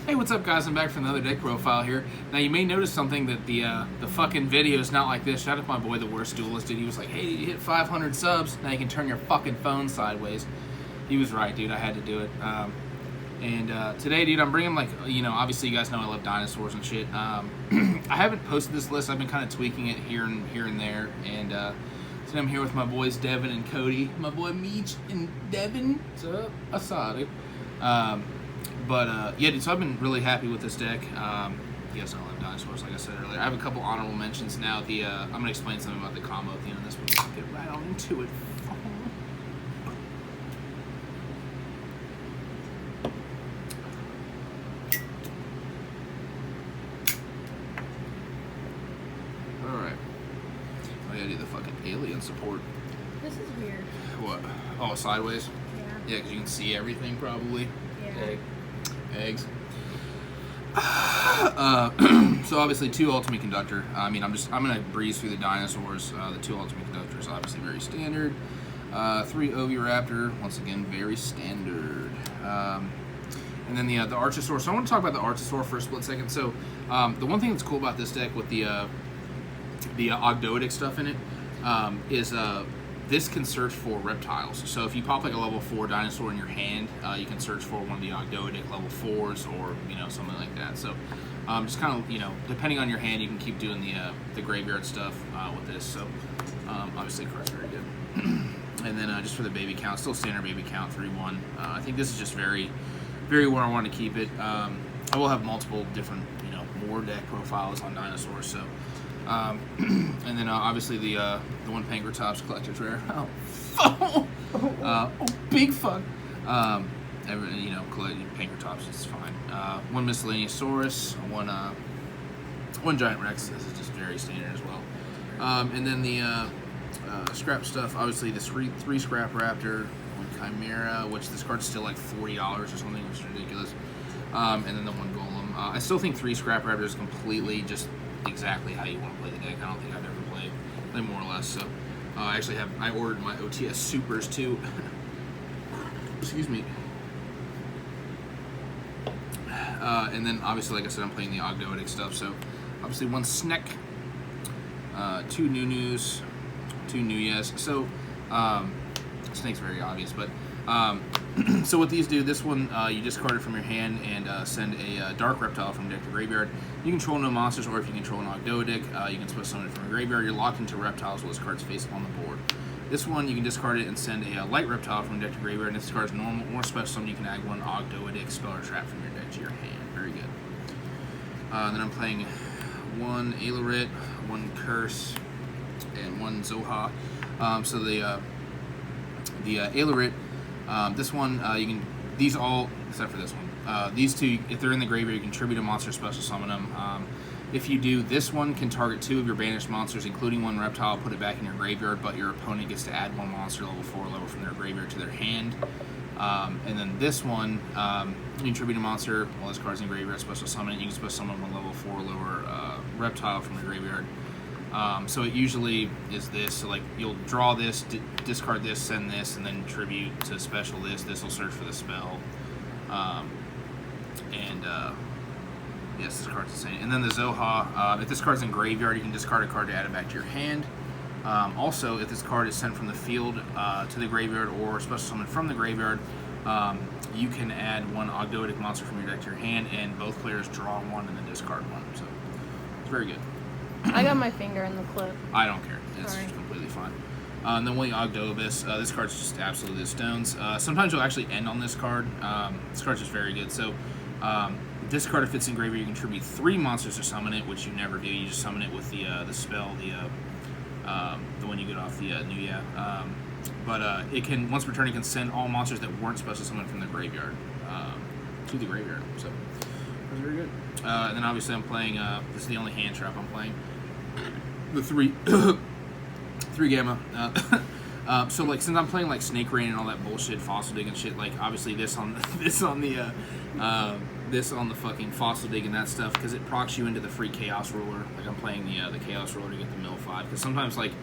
Hey, what's up, guys? I'm back for another deck profile here. Now, you may notice something that the fucking video is not like this. Shout out to my boy, the worst duelist, dude. He was like, hey, you hit 500 subs, now you can turn your fucking phone sideways. He was right, dude. I had to do it. Today, dude, I'm bringing, like, you know, obviously you guys know I love dinosaurs and shit. I haven't posted this list. I've been kind of tweaking it here and there. And today I'm here with my boys, Devin and Cody. My boy, Meech and Devin. What's up? Asada. Yeah, dude, so I've been really happy with this deck. You guys know I love dinosaurs, like I said earlier. I have a couple honorable mentions now. I'm going to explain something about the combo at the end of this one. Let's get right on into it. Alright. I gotta do the fucking alien support. This is weird. What? Oh, sideways? Yeah. Yeah, because you can see everything, probably. Yeah. Eggs. So obviously 2 Ultimate Conductor. I mean, I'm gonna breeze through the dinosaurs. The 2 Ultimate Conductors, obviously very standard. 3 Oviraptor, once again very standard. And then the Archosaur. So I want to talk about the Archosaur for a split second. So the one thing that's cool about this deck with the Ogdoadic stuff in it is this can search for reptiles. So if you pop like a level 4 dinosaur in your hand, you can search for one of the Ogdoadic level 4s or, you know, something like that. So just kind of, you know, depending on your hand, you can keep doing the graveyard stuff with this. So obviously card's very good. And then just for the baby count, still standard baby count, 3-1. I think this is just very, very where I want to keep it. I will have multiple different, you know, more deck profiles on dinosaurs. So and then obviously the one Pankratops collector's rare. Oh, big fuck. You know, collecting Pankratops is fine. One Miscellaneous Saurus, one Giant Rex. This is just very standard as well. And then the scrap stuff. Obviously, this 3 Scrap Raptor, 1 Chimera, which this card's still like $40 or something, which is ridiculous. And then the 1 Golem. I still think 3 Scrap Raptor is completely just exactly how you want to play the deck. I don't think I've ever played more or less. So I ordered my OTS Supers too. Excuse me. And then obviously, like I said, I'm playing the Ogdoadic stuff. So obviously 1 Sneck, 2 Nunus, 2 Nuyas. So Snake's very obvious, but so what these do, this one you discard it from your hand and send a dark reptile from deck to graveyard. You control no monsters, or if you control an Ogdoadic, you can special summon it from a graveyard. You're locked into reptiles while this card's face on the board. This one you can discard it and send a light reptile from deck to graveyard, and if this card's normal or special summon, you can add 1 Ogdoadic spell or trap from your deck to your hand. Very good. Then I'm playing 1 Ailurit, 1 Curse, and 1 Zoha. So the Ailurit, this one you can, these all except for this one, these 2, if they're in the graveyard, you can tribute a monster, special summon them. If you do, this one can target 2 of your banished monsters, including 1 reptile, put it back in your graveyard, but your opponent gets to add 1 monster level 4 level from their graveyard to their hand. And then this one, you can tribute a monster while this card's in graveyard, special summon it. You can special summon 1 level 4 lower reptile from the graveyard. So it usually is this. So like you'll draw this, discard this, send this, and then tribute to special this. This will search for the spell. Yes, this card's insane. And then the Zoha, if this card's in graveyard, you can discard a card to add it back to your hand. Also, if this card is sent from the field to the graveyard or special summon from the graveyard, you can add 1 Ogdoadic monster from your deck to your hand, and both players draw 1 and then discard 1. So it's very good. I got my finger in the clip. I don't care. It's Sorry. completely fine. And then one Ogdoadus. This card's just absolutely the stones. Sometimes you'll actually end on this card. This card's just very good. So this card, if it's in graveyard, you can tribute 3 monsters to summon it, which you never do. You just summon it with the spell, the one you get off the Nuya. But it can, once returning, can send all monsters that weren't special summoned from the graveyard to the graveyard. So that's very good. And then obviously I'm playing, this is the only hand trap I'm playing, the 3 Gamma. So like, since I'm playing like Snake Rain and all that bullshit, Fossil Dig and shit, like obviously this on the fucking Fossil Dig and that stuff, because it procs you into the free Chaos Ruler. Like I'm playing the Chaos Ruler to get the mill 5, because sometimes like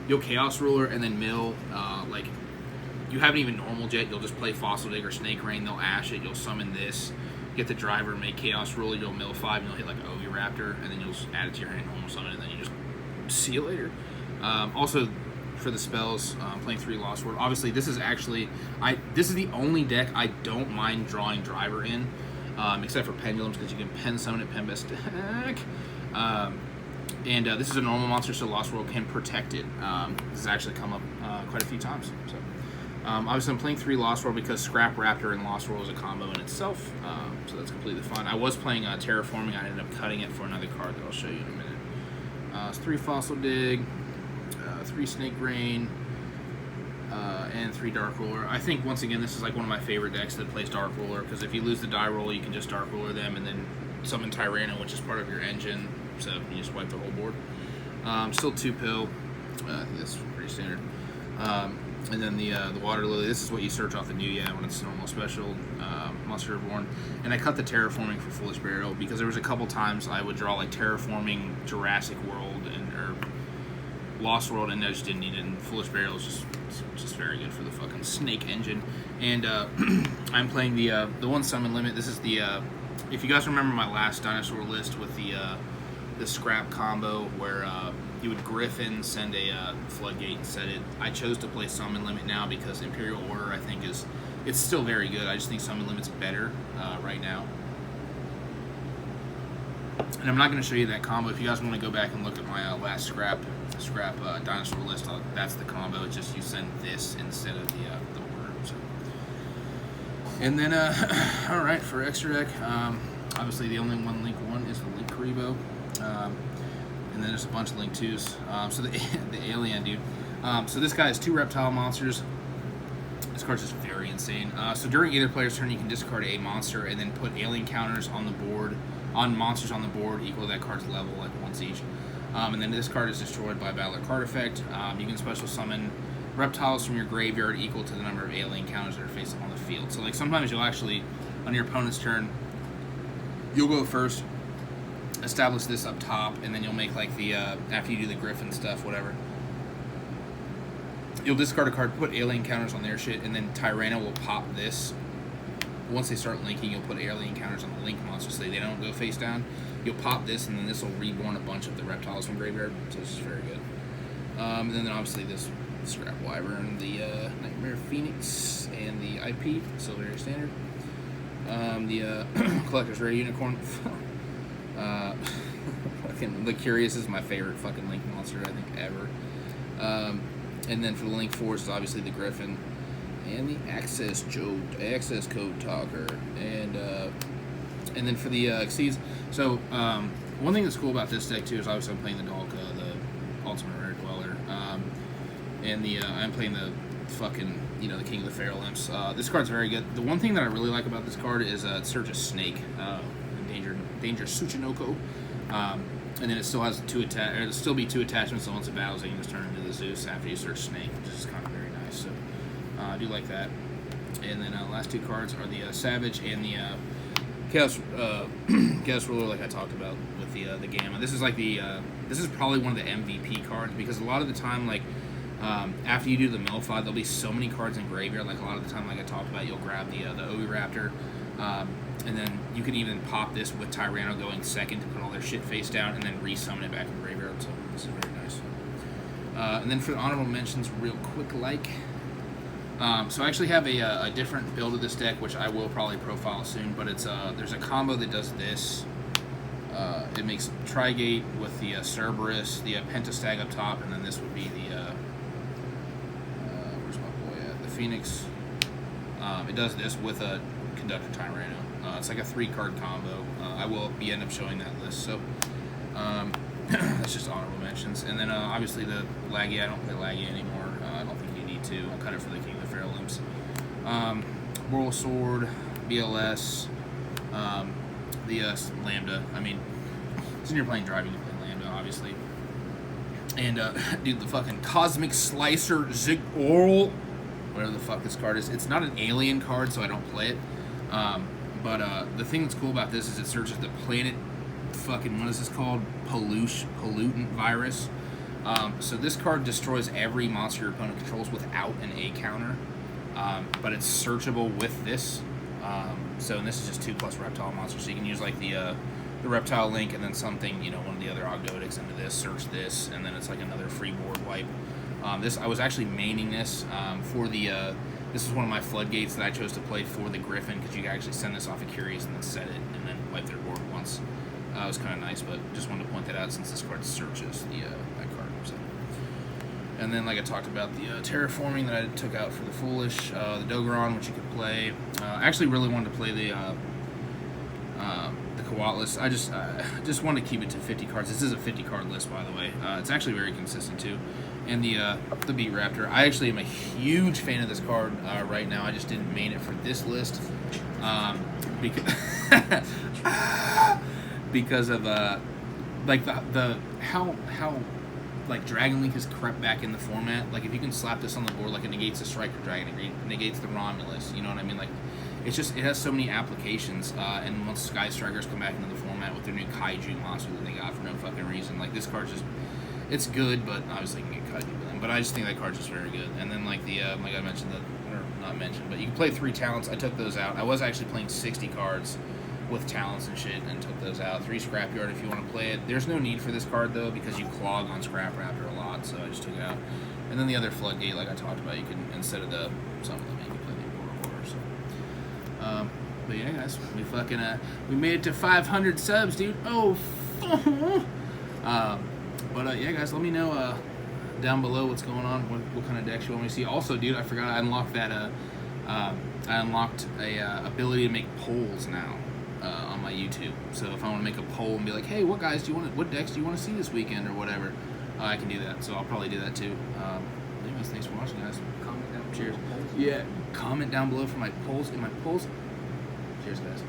you'll Chaos Ruler and then mill, like you haven't even normal yet, you'll just play Fossil Dig or Snake Rain, they'll ash it, you'll summon this, get the driver, make Chaos Rule, you'll mill 5, and you'll hit like an Oviraptor, and then you'll just add it to your hand, normal summon, and then you just see you later. Also, for the spells, playing 3 Lost World. Obviously, this is actually this is the only deck I don't mind drawing driver in, except for pendulums because you can pen summon it, pen best deck. And this is a normal monster, so Lost World can protect it. This has actually come up quite a few times. So, obviously, I'm playing 3 Lost World because Scrap Raptor and Lost World is a combo in itself, so that's completely fine. I was playing Terraforming. I ended up cutting it for another card that I'll show you in a minute. It's 3 Fossil Dig, 3 Snake Rain, and 3 Dark Ruler. I think, once again, this is like one of my favorite decks that plays Dark Ruler, because if you lose the die roll, you can just Dark Ruler them and then summon Tyranno, which is part of your engine, so you just wipe the whole board. Still 2 Pill. I think that's pretty standard. And then the Water Lily. This is what you search off the new when it's normal special, Monster Reborn. And I cut the Terraforming for Foolish Burial because there was a couple times I would draw like Terraforming, Jurassic World, or Lost World, and I just didn't need it. And Foolish Burial is just very good for the fucking Snake engine. And I'm playing the 1 summon limit. This is the if you guys remember my last dinosaur list with the scrap combo where you would Griffin, send a Floodgate, and set it. I chose to play Summon Limit now because Imperial Order, I think, it's still very good. I just think Summon Limit's better right now. And I'm not going to show you that combo. If you guys want to go back and look at my last scrap dinosaur list, that's the combo. It's just you send this instead of the order. So. And then, all right, for extra deck, obviously the only one Link 1 is the Link Karibo. And then there's a bunch of Link 2s. So the Alien dude. So this guy has 2 reptile monsters. This card's just very insane. So during either player's turn, you can discard a monster and then put alien counters on the board, on monsters on the board equal to that card's level, like once each. And then this card is destroyed by battle or card effect. You can special summon reptiles from your graveyard equal to the number of alien counters that are face up on the field. So like sometimes you'll actually, on your opponent's turn, you'll go first, establish this up top, and then you'll make like the after you do the Griffin stuff, whatever, you'll discard a card, put alien counters on their shit, and then Tyranno will pop this. Once they start linking, you'll put alien counters on the link monsters so they don't go face down. You'll pop this, and then this will reborn a bunch of the reptiles from graveyard, so this is very good. And then obviously this Scrap Wyvern, the Nightmare Phoenix, and the IP, still very standard. The Collector's Rare Unicorn. Fucking the Curious is my favorite fucking Link monster I think ever. And then for the Link Force is obviously the Griffin and the Access Code Talker, and then for the Exceeds. So one thing that's cool about this deck too is obviously I'm playing the Dalka, the Ultimate Rare Dweller, and I'm playing the fucking the King of the Feral Imps. This card's very good. The one thing that I really like about this card is it searches Snake, Danger Tsuchinoko, and then it still has it'll still be 2 attachments. So once it battles, you can just turn into the Zeus after you search Snake, which is kind of very nice. So I do like that. And then last 2 cards are the Savage and the Chaos Ruler, like I talked about with the Gamma. This is like this is probably one of the MVP cards because a lot of the time, like after you do the Melify, there'll be so many cards in graveyard. Like a lot of the time, like I talked about, you'll grab the Oviraptor, and then you can even pop this with Tyranno going second to put all their shit face down, and then resummon it back in the graveyard. So this is very nice. And then for the honorable mentions, real quick, so I actually have a different build of this deck, which I will probably profile soon. But it's there's a combo that does this. It makes Trigate with the Cerberus, the Pentastag up top, and then this would be the where's my boy at? The Phoenix. It does this with a Conductor Tyranno. It's like a 3-card combo. I will end up showing that list. So that's just honorable mentions. And then obviously the Laggy. I don't play Laggy anymore. I don't think you need to. I'll cut it for the King of the Feral Imps. Moral Sword, BLS, the Lambda. I mean, since you're playing driving, you play Lambda, obviously. And dude, the fucking Cosmic Slicer Zig Oral, whatever the fuck this card is. It's not an alien card, so I don't play it. But the thing that's cool about this is it searches the planet fucking, what is this called? Pollutant virus. So this card destroys every monster your opponent controls without an A counter. But it's searchable with this. So and this is just 2 plus reptile monsters. So you can use like the reptile link and then something, one of the other Ogdoadics into this, search this, and then it's like another free board wipe. This I was actually maining this for the. This is one of my floodgates that I chose to play for the Griffin because you can actually send this off of Curious and then set it and then wipe their board once. It was kind of nice, but just wanted to point that out since this card searches that card. So. And then, like I talked about, the terraforming that I took out for the Foolish, the Dogoron, which you could play. I actually really wanted to play the Coatlis. I just wanted to keep it to 50 cards. This is a 50 card list, by the way. It's actually very consistent too. And the Beat Raptor. I actually am a huge fan of this card right now. I just didn't main it for this list because because of like the how like Dragon Link has crept back in the format. Like if you can slap this on the board, like it negates the Striker Dragon, it negates the Romulus. You know what I mean? Like it has so many applications. And once Sky Strikers come back into the format with their new Kaiju monster that they got for no fucking reason, like this card's just. It's good, but obviously you can get Kaiju with them. But I just think that card's just very good. And then like the like I mentioned or not mentioned, but you can play 3 talents. I took those out. I was actually playing 60 cards with talents and shit, and took those out. 3 Scrapyard if you want to play it. There's no need for this card though because you clog on Scrap Raptor a lot, so I just took it out. And then the other Floodgate, like I talked about, you can instead of some of them you can play the Immortal Horror. So, but yeah, guys, we fucking we made it to 500 subs, dude. Oh. But yeah, guys, let me know down below what's going on, what kind of decks you want me to see. Also, dude, I forgot I unlocked that. I unlocked a ability to make polls now on my YouTube. So if I want to make a poll and be like, hey, what decks do you want to see this weekend or whatever, I can do that. So I'll probably do that too. Anyways, thanks for watching, guys. Comment down below. Cheers. Yeah, comment down below for my polls. Cheers, guys.